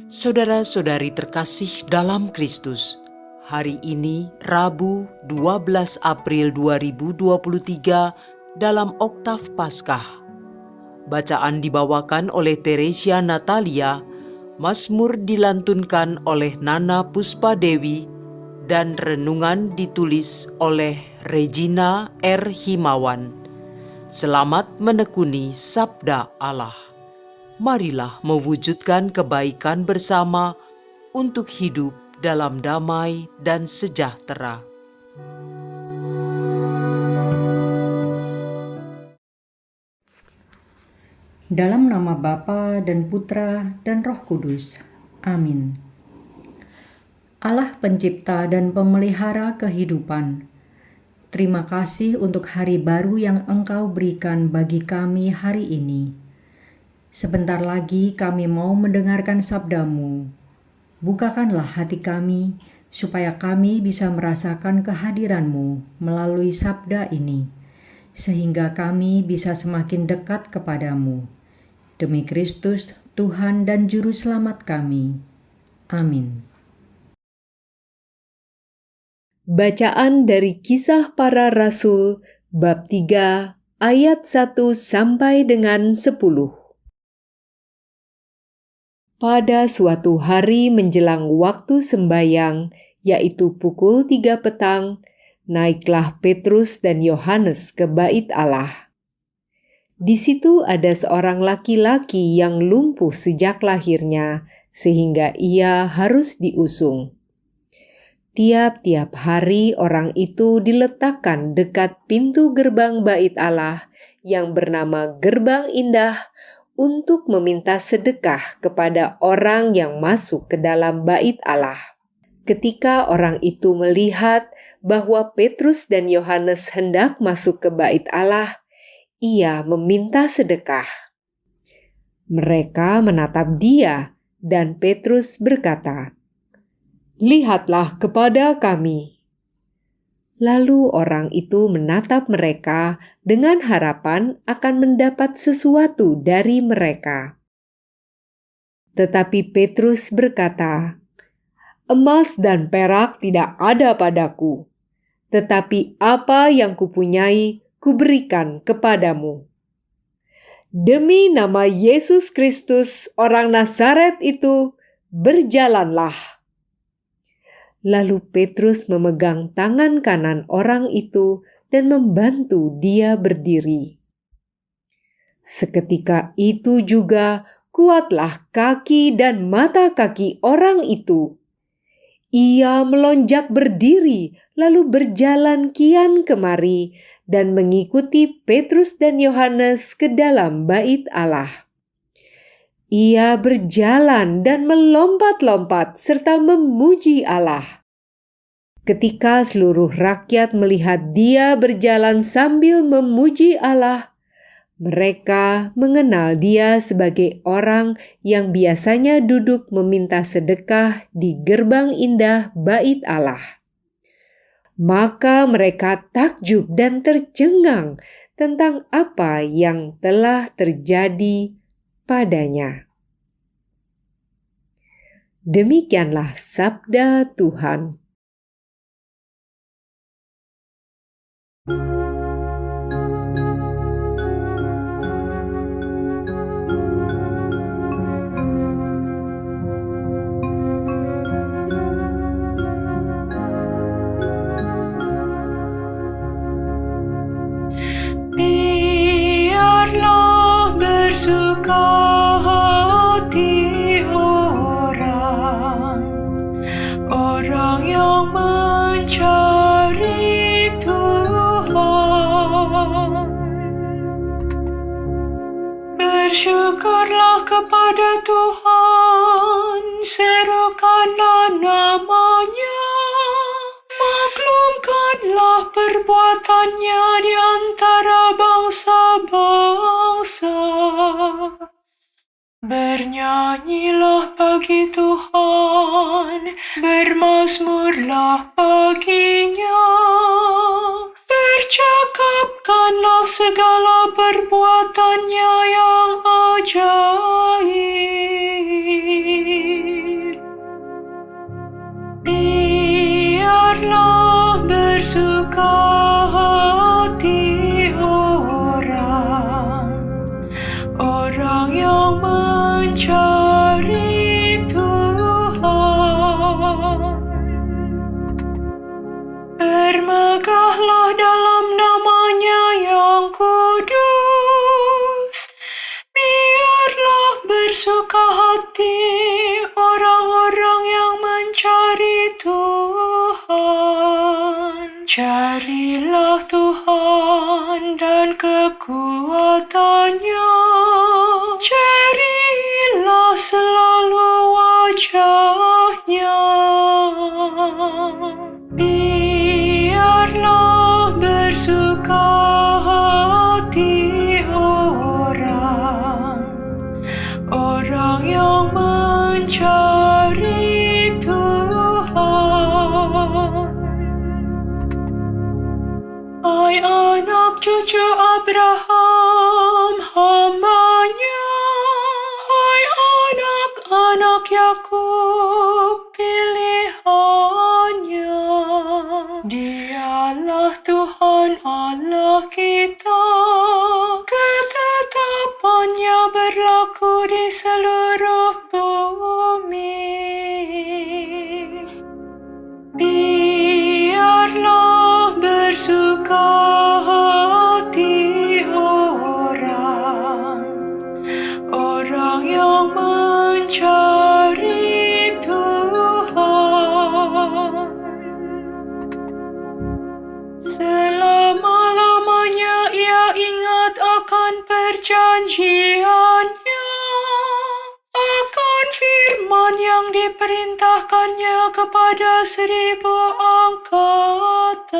Saudara-saudari terkasih dalam Kristus, hari ini Rabu 12 April 2023 dalam Oktav Paskah. Bacaan dibawakan oleh Teresia Natalia, Mazmur dilantunkan oleh Nana Puspadewi, dan renungan ditulis oleh Regina R. Himawan. Selamat menekuni Sabda Allah. Marilah mewujudkan kebaikan bersama untuk hidup dalam damai dan sejahtera. Dalam nama Bapa dan Putra dan Roh Kudus. Amin. Allah pencipta dan pemelihara kehidupan, terima kasih untuk hari baru yang Engkau berikan bagi kami hari ini. Sebentar lagi kami mau mendengarkan sabda-Mu. Bukakanlah hati kami, supaya kami bisa merasakan kehadiran-Mu melalui sabda ini, sehingga kami bisa semakin dekat kepadamu. Demi Kristus, Tuhan dan Juru Selamat kami. Amin. Bacaan dari Kisah Para Rasul, bab 3, ayat 1 sampai dengan 10. Pada suatu hari menjelang waktu sembayang, yaitu pukul 3 petang, naiklah Petrus dan Yohanes ke bait Allah. Di situ ada seorang laki-laki yang lumpuh sejak lahirnya, sehingga ia harus diusung. Tiap-tiap hari orang itu diletakkan dekat pintu gerbang bait Allah yang bernama Gerbang Indah untuk meminta sedekah kepada orang yang masuk ke dalam bait Allah. Ketika orang itu melihat bahwa Petrus dan Yohanes hendak masuk ke bait Allah, ia meminta sedekah. Mereka menatap dia, dan Petrus berkata, "Lihatlah kepada kami." Lalu orang itu menatap mereka dengan harapan akan mendapat sesuatu dari mereka. Tetapi Petrus berkata, "Emas dan perak tidak ada padaku, tetapi apa yang kupunyai kuberikan kepadamu. Demi nama Yesus Kristus, orang Nazaret itu, berjalanlah." Lalu Petrus memegang tangan kanan orang itu dan membantu dia berdiri. Seketika itu juga kuatlah kaki dan mata kaki orang itu. Ia melonjak berdiri, lalu berjalan kian kemari dan mengikuti Petrus dan Yohanes ke dalam bait Allah. Ia berjalan dan melompat-lompat serta memuji Allah. Ketika seluruh rakyat melihat dia berjalan sambil memuji Allah, mereka mengenal dia sebagai orang yang biasanya duduk meminta sedekah di gerbang indah bait Allah. Maka mereka takjub dan tercengang tentang apa yang telah terjadi padanya. Demikianlah sabda Tuhan. Biarlah bersuka hati orang yang mencari Tuhan. Bersyukurlah kepada Tuhan, serukanlah nama-Nya. Maklumkanlah perbuatannya di antara bangsa-bangsa. Bernyanyilah bagi Tuhan, bermazmurlah baginya. percakapkanlah segala perbuatannya yang ajaib. Biarlah bersuka hati orang yang mencari Tuhan. Bermegahlah dalam nama-Nya yang kudus. Biarlah bersuka hati orang-orang yang mencari Tuhan. Carilah Tuhan dan kekuatan-Nya. Carilah selalu wajah-Nya. Biarlah bersuka hati orang yang mencari Tuhan. Hai anak cucu Abraham, hamba-Nya. Hai anak-anak Yakub, pilihan-Nya. Dialah Tuhan Allah kita, ketetapan-Nya berlaku di seluruh bumi. Biarlah bersuka hati orang yang mencari Tuhan. Selama-lamanya Ia ingat akan perjanjian-Nya, akan firman yang diperintahkan-Nya kepada 1000 angkatan,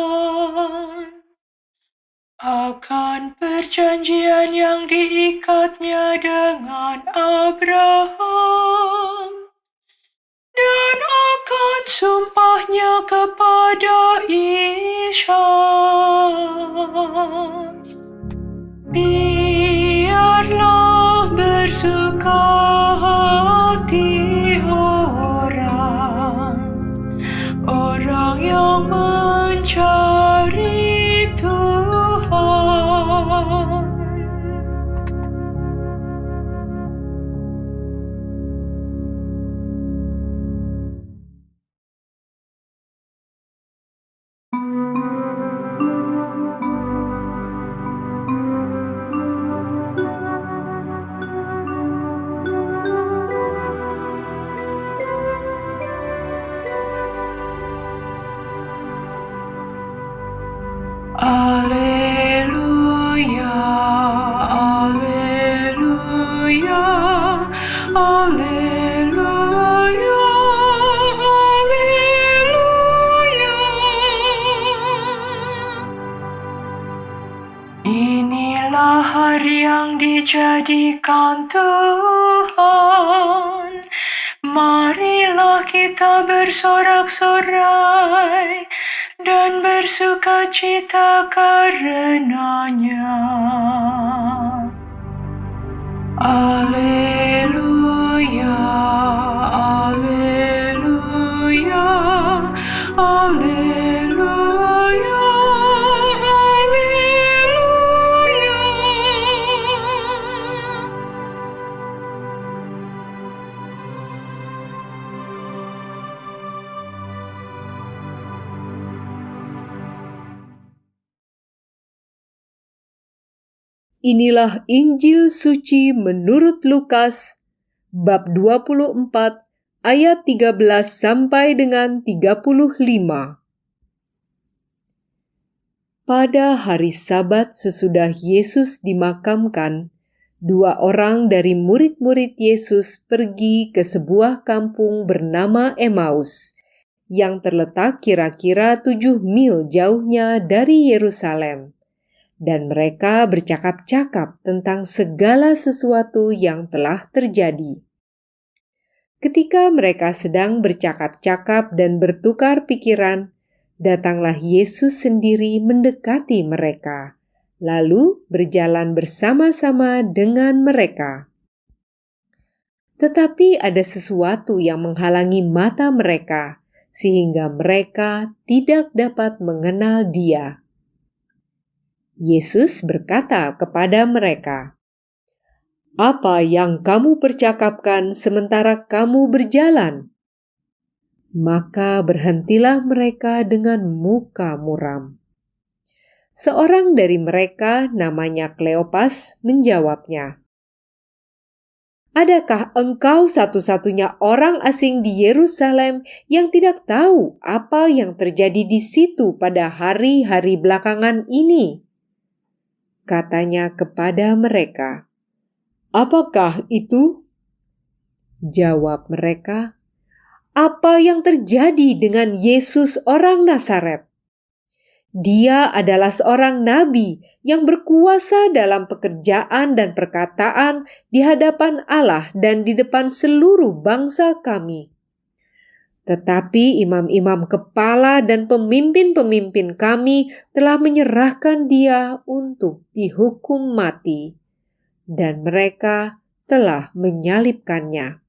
akan perjanjian yang diikat-Nya dengan Abraham, dan akan sumpah-Nya kepada Ishak. Biarlah bersuka hati orang yang mencari Tuhan. Alleluia, alleluia, alleluia, alleluia. Inilah hari yang dijadikan Tuhan. Marilah kita bersorak-sorai dan bersukacita karenanya. Alleluia, alleluia, alleluia, alleluia. Inilah Injil suci menurut Lukas, bab 24, ayat 13 sampai dengan 35. Pada hari Sabat sesudah Yesus dimakamkan, 2 orang dari murid-murid Yesus pergi ke sebuah kampung bernama Emmaus, yang terletak kira-kira 7 mil jauhnya dari Yerusalem. Dan mereka bercakap-cakap tentang segala sesuatu yang telah terjadi. Ketika mereka sedang bercakap-cakap dan bertukar pikiran, datanglah Yesus sendiri mendekati mereka, lalu berjalan bersama-sama dengan mereka. Tetapi ada sesuatu yang menghalangi mata mereka, sehingga mereka tidak dapat mengenal Dia. Yesus berkata kepada mereka, "Apa yang kamu percakapkan sementara kamu berjalan?" Maka berhentilah mereka dengan muka muram. Seorang dari mereka, namanya Kleopas, menjawabnya, "Adakah engkau satu-satunya orang asing di Yerusalem yang tidak tahu apa yang terjadi di situ pada hari-hari belakangan ini?" Katanya kepada mereka, "Apakah itu?" Jawab mereka, "Apa yang terjadi dengan Yesus orang Nazaret? Dia adalah seorang nabi yang berkuasa dalam pekerjaan dan perkataan di hadapan Allah dan di depan seluruh bangsa kami. Tetapi imam-imam kepala dan pemimpin-pemimpin kami telah menyerahkan Dia untuk dihukum mati, dan mereka telah menyalibkannya.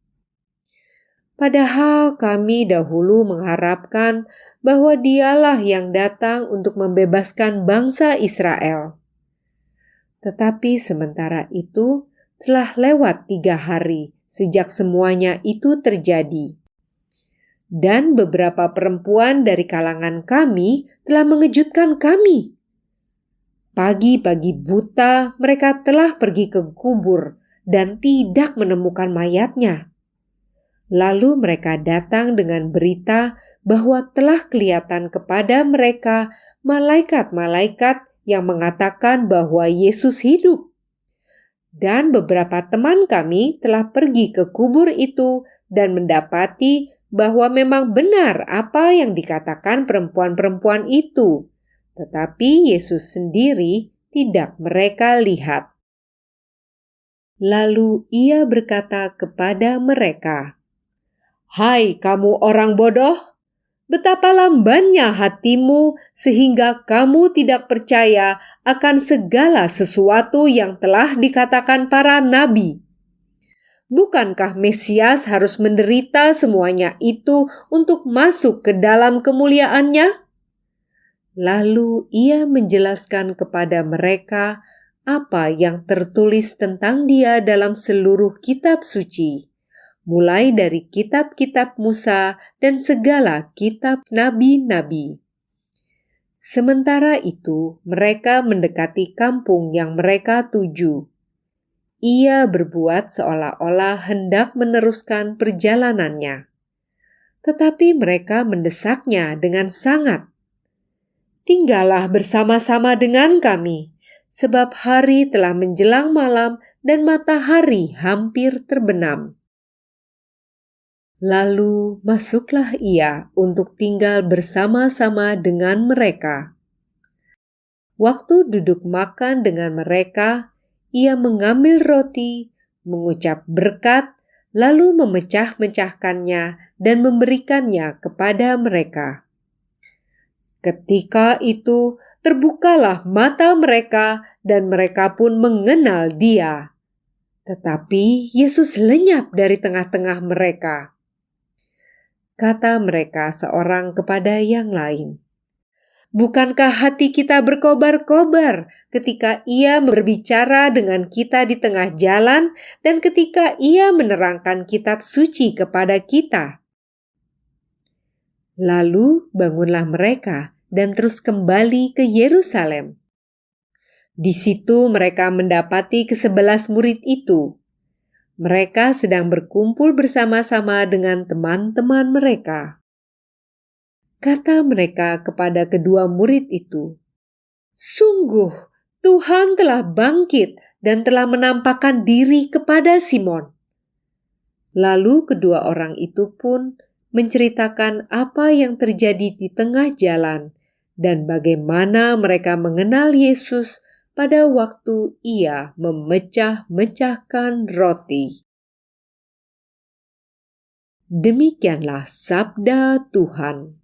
Padahal kami dahulu mengharapkan bahwa Dialah yang datang untuk membebaskan bangsa Israel. Tetapi sementara itu telah lewat 3 hari sejak semuanya itu terjadi. Dan beberapa perempuan dari kalangan kami telah mengejutkan kami. Pagi-pagi buta mereka telah pergi ke kubur dan tidak menemukan mayatnya. Lalu mereka datang dengan berita bahwa telah kelihatan kepada mereka malaikat-malaikat yang mengatakan bahwa Yesus hidup. Dan beberapa teman kami telah pergi ke kubur itu dan mendapati bahwa memang benar apa yang dikatakan perempuan-perempuan itu. Tetapi Yesus sendiri tidak mereka lihat. Lalu Ia berkata kepada mereka, "Hai kamu orang bodoh, betapa lambannya hatimu sehingga kamu tidak percaya akan segala sesuatu yang telah dikatakan para nabi. Bukankah Mesias harus menderita semuanya itu untuk masuk ke dalam kemuliaannya?" Lalu Ia menjelaskan kepada mereka apa yang tertulis tentang Dia dalam seluruh kitab suci, mulai dari kitab-kitab Musa dan segala kitab nabi-nabi. Sementara itu, mereka mendekati kampung yang mereka tuju. Ia berbuat seolah-olah hendak meneruskan perjalanannya. Tetapi mereka mendesaknya dengan sangat. "Tinggallah bersama-sama dengan kami, sebab hari telah menjelang malam dan matahari hampir terbenam." Lalu masuklah Ia untuk tinggal bersama-sama dengan mereka. Waktu duduk makan dengan mereka, Ia mengambil roti, mengucap berkat, lalu memecah-mecahkannya dan memberikannya kepada mereka. Ketika itu terbukalah mata mereka dan mereka pun mengenal Dia. Tetapi Yesus lenyap dari tengah-tengah mereka. Kata mereka seorang kepada yang lain, "Bukankah hati kita berkobar-kobar ketika Ia berbicara dengan kita di tengah jalan dan ketika Ia menerangkan kitab suci kepada kita?" Lalu bangunlah mereka dan terus kembali ke Yerusalem. Di situ mereka mendapati ke-11 murid itu. Mereka sedang berkumpul bersama-sama dengan teman-teman mereka. Kata mereka kepada kedua murid itu, "Sungguh, Tuhan telah bangkit dan telah menampakkan diri kepada Simon." Lalu kedua orang itu pun menceritakan apa yang terjadi di tengah jalan dan bagaimana mereka mengenal Yesus pada waktu Ia memecah-mecahkan roti. Demikianlah sabda Tuhan.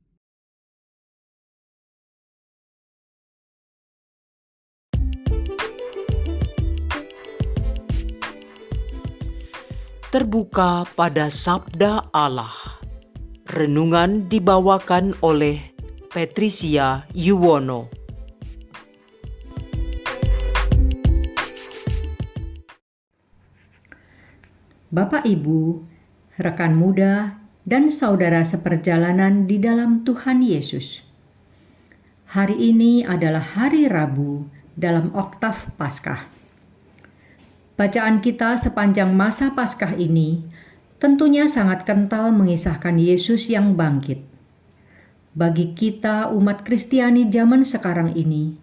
terbuka pada sabda Allah. Renungan dibawakan oleh Patricia Yuwono. Bapak, Ibu, rekan muda, dan saudara seperjalanan di dalam Tuhan Yesus. Hari ini adalah hari Rabu dalam oktav Paskah. Bacaan kita sepanjang masa Paskah ini tentunya sangat kental mengisahkan Yesus yang bangkit. Bagi kita umat Kristiani zaman sekarang ini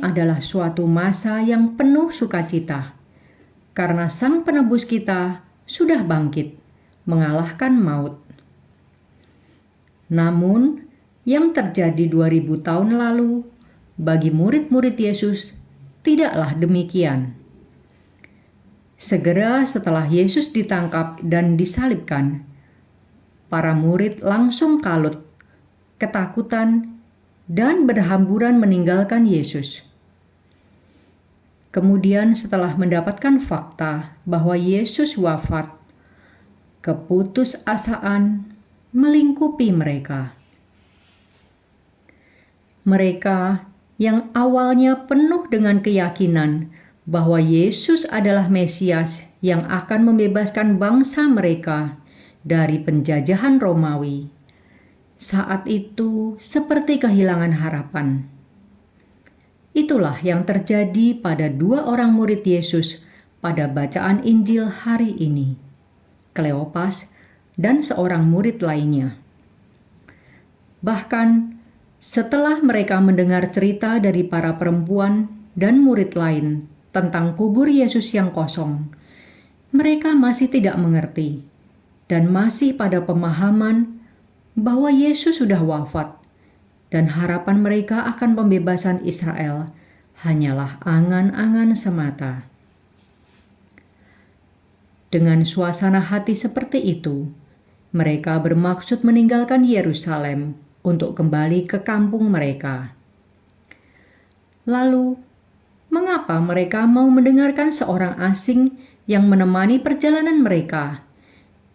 adalah suatu masa yang penuh sukacita, karena Sang Penebus kita sudah bangkit, mengalahkan maut. Namun, yang terjadi 2000 tahun lalu bagi murid-murid Yesus tidaklah demikian. Segera setelah Yesus ditangkap dan disalibkan, para murid langsung kalut, ketakutan, dan berhamburan meninggalkan Yesus. Kemudian setelah mendapatkan fakta bahwa Yesus wafat, keputusasaan melingkupi mereka. Mereka yang awalnya penuh dengan keyakinan bahwa Yesus adalah Mesias yang akan membebaskan bangsa mereka dari penjajahan Romawi, saat itu seperti kehilangan harapan. Itulah yang terjadi pada 2 orang murid Yesus pada bacaan Injil hari ini, Kleopas dan seorang murid lainnya. Bahkan setelah mereka mendengar cerita dari para perempuan dan murid lain tentang kubur Yesus yang kosong, mereka masih tidak mengerti dan masih pada pemahaman bahwa Yesus sudah wafat dan harapan mereka akan pembebasan Israel hanyalah angan-angan semata. Dengan suasana hati seperti itu, mereka bermaksud meninggalkan Yerusalem untuk kembali ke kampung mereka. Lalu, mengapa mereka mau mendengarkan seorang asing yang menemani perjalanan mereka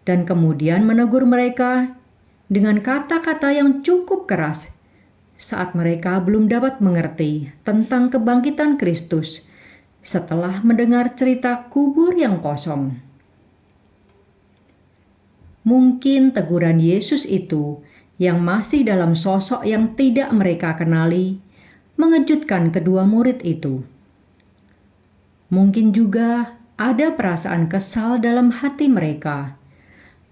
dan kemudian menegur mereka dengan kata-kata yang cukup keras saat mereka belum dapat mengerti tentang kebangkitan Kristus setelah mendengar cerita kubur yang kosong? Mungkin teguran Yesus itu yang masih dalam sosok yang tidak mereka kenali mengejutkan kedua murid itu. Mungkin juga ada perasaan kesal dalam hati mereka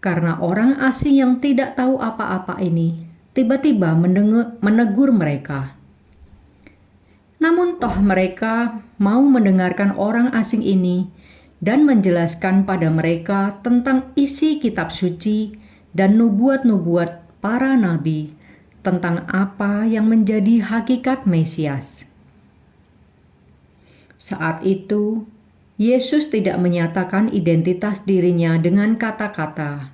karena orang asing yang tidak tahu apa-apa ini tiba-tiba menegur mereka. Namun toh mereka mau mendengarkan orang asing ini dan menjelaskan pada mereka tentang isi kitab suci dan nubuat-nubuat para nabi tentang apa yang menjadi hakikat Mesias. Saat itu, Yesus tidak menyatakan identitas dirinya dengan kata-kata.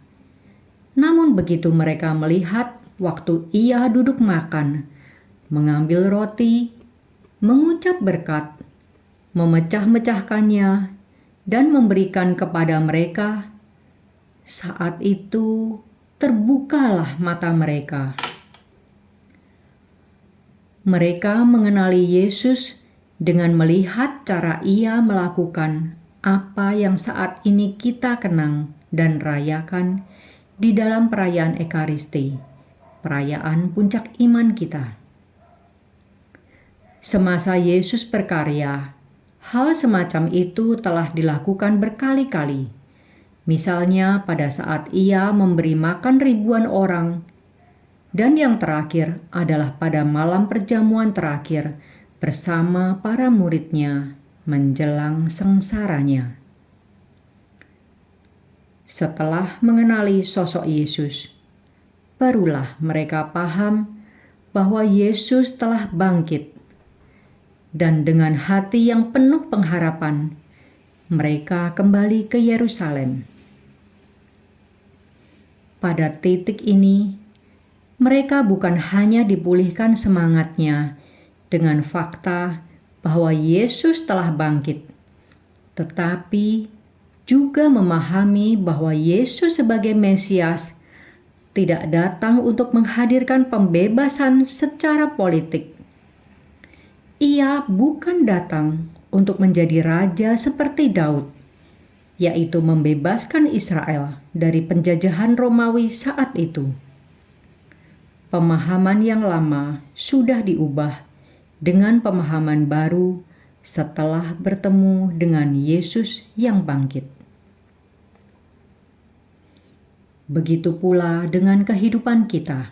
Namun begitu mereka melihat waktu Ia duduk makan, mengambil roti, mengucap berkat, memecah-mecahkannya, dan memberikan kepada mereka, saat itu terbukalah mata mereka. Mereka mengenali Yesus dengan melihat cara Ia melakukan apa yang saat ini kita kenang dan rayakan di dalam perayaan Ekaristi, perayaan puncak iman kita. Semasa Yesus berkarya, hal semacam itu telah dilakukan berkali-kali. Misalnya pada saat Ia memberi makan ribuan orang, dan yang terakhir adalah pada malam perjamuan terakhir bersama para murid-Nya menjelang sengsaranya. Setelah mengenali sosok Yesus, barulah mereka paham bahwa Yesus telah bangkit, dan dengan hati yang penuh pengharapan, mereka kembali ke Yerusalem. Pada titik ini, mereka bukan hanya dipulihkan semangatnya dengan fakta bahwa Yesus telah bangkit, tetapi juga memahami bahwa Yesus sebagai Mesias tidak datang untuk menghadirkan pembebasan secara politik. Ia bukan datang untuk menjadi raja seperti Daud, yaitu membebaskan Israel dari penjajahan Romawi saat itu. Pemahaman yang lama sudah diubah dengan pemahaman baru setelah bertemu dengan Yesus yang bangkit. Begitu pula dengan kehidupan kita.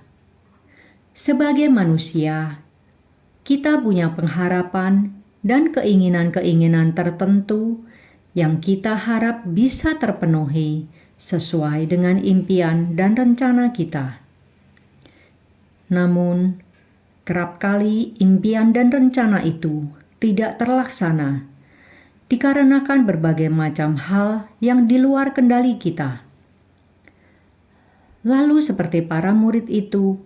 Sebagai manusia, kita punya pengharapan dan keinginan-keinginan tertentu yang kita harap bisa terpenuhi sesuai dengan impian dan rencana kita. Namun, kerap kali impian dan rencana itu tidak terlaksana dikarenakan berbagai macam hal yang di luar kendali kita. Lalu seperti para murid itu,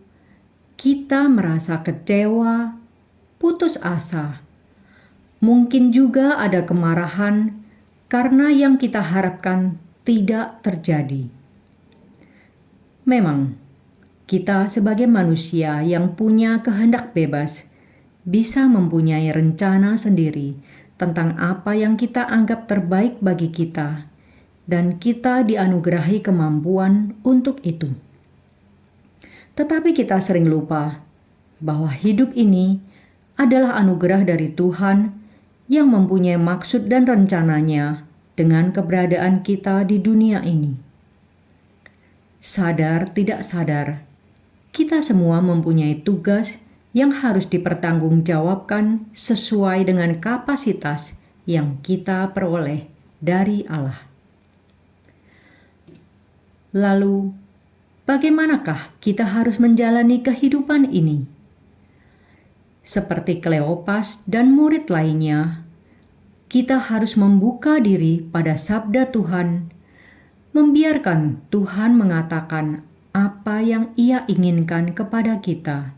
kita merasa kecewa, putus asa. Mungkin juga ada kemarahan karena yang kita harapkan tidak terjadi. Memang, kita sebagai manusia yang punya kehendak bebas bisa mempunyai rencana sendiri tentang apa yang kita anggap terbaik bagi kita, dan kita dianugerahi kemampuan untuk itu. Tetapi kita sering lupa bahwa hidup ini adalah anugerah dari Tuhan yang mempunyai maksud dan rencananya dengan keberadaan kita di dunia ini. Sadar tidak sadar, kita semua mempunyai tugas yang harus dipertanggungjawabkan sesuai dengan kapasitas yang kita peroleh dari Allah. Lalu, bagaimanakah kita harus menjalani kehidupan ini? Seperti Kleopas dan murid lainnya, kita harus membuka diri pada sabda Tuhan, membiarkan Tuhan mengatakan apa yang Ia inginkan kepada kita,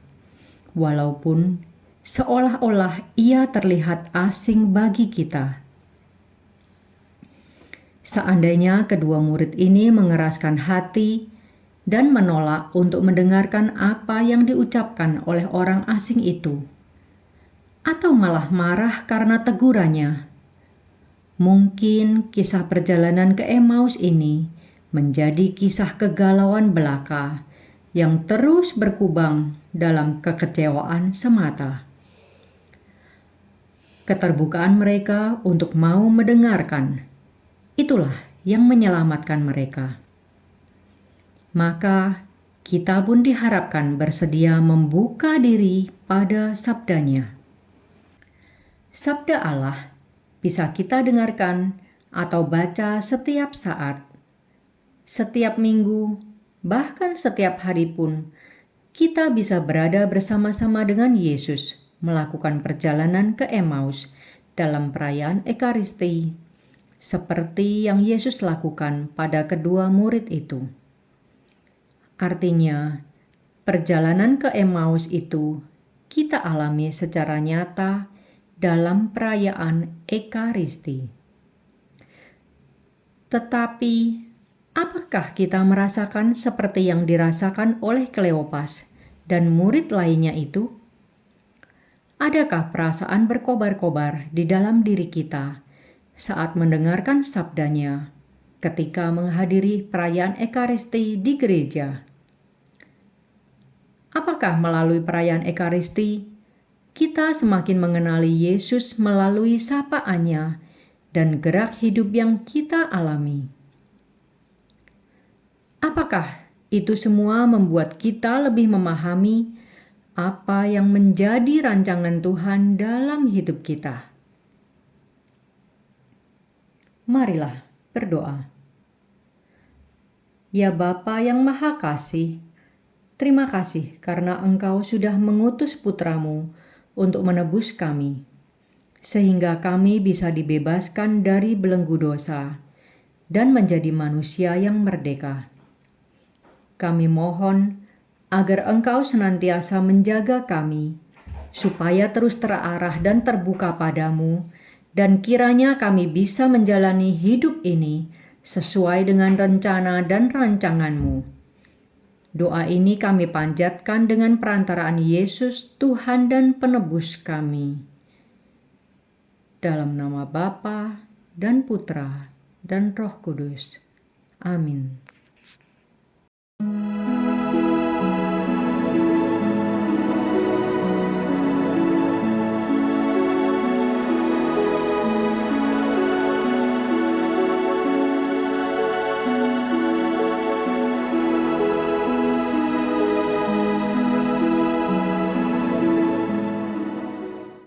walaupun seolah-olah Ia terlihat asing bagi kita. Seandainya kedua murid ini mengeraskan hati dan menolak untuk mendengarkan apa yang diucapkan oleh orang asing itu, atau malah marah karena tegurannya, mungkin kisah perjalanan ke Emmaus ini menjadi kisah kegalauan belaka yang terus berkubang dalam kekecewaan semata. Keterbukaan mereka untuk mau mendengarkan, itulah yang menyelamatkan mereka. Maka kita pun diharapkan bersedia membuka diri pada sabdanya. Sabda Allah bisa kita dengarkan atau baca setiap saat, setiap minggu, bahkan setiap hari pun kita bisa berada bersama-sama dengan Yesus melakukan perjalanan ke Emmaus dalam perayaan Ekaristi, seperti yang Yesus lakukan pada kedua murid itu. Artinya, perjalanan ke Emmaus itu kita alami secara nyata dalam perayaan Ekaristi. Tetapi, apakah kita merasakan seperti yang dirasakan oleh Kleopas dan murid lainnya itu? Adakah perasaan berkobar-kobar di dalam diri kita saat mendengarkan sabdanya ketika menghadiri perayaan Ekaristi di gereja? Apakah melalui perayaan Ekaristi kita semakin mengenali Yesus melalui sapaannya dan gerak hidup yang kita alami? Apakah itu semua membuat kita lebih memahami apa yang menjadi rancangan Tuhan dalam hidup kita? Marilah berdoa. Ya Bapa yang Maha Kasih, terima kasih karena Engkau sudah mengutus Putramu untuk menebus kami, sehingga kami bisa dibebaskan dari belenggu dosa dan menjadi manusia yang merdeka. Kami mohon agar Engkau senantiasa menjaga kami, supaya terus terarah dan terbuka padamu, dan kiranya kami bisa menjalani hidup ini sesuai dengan rencana dan rancangan-Mu. Doa ini kami panjatkan dengan perantaraan Yesus, Tuhan dan Penebus kami. Dalam nama Bapa dan Putra dan Roh Kudus. Amin.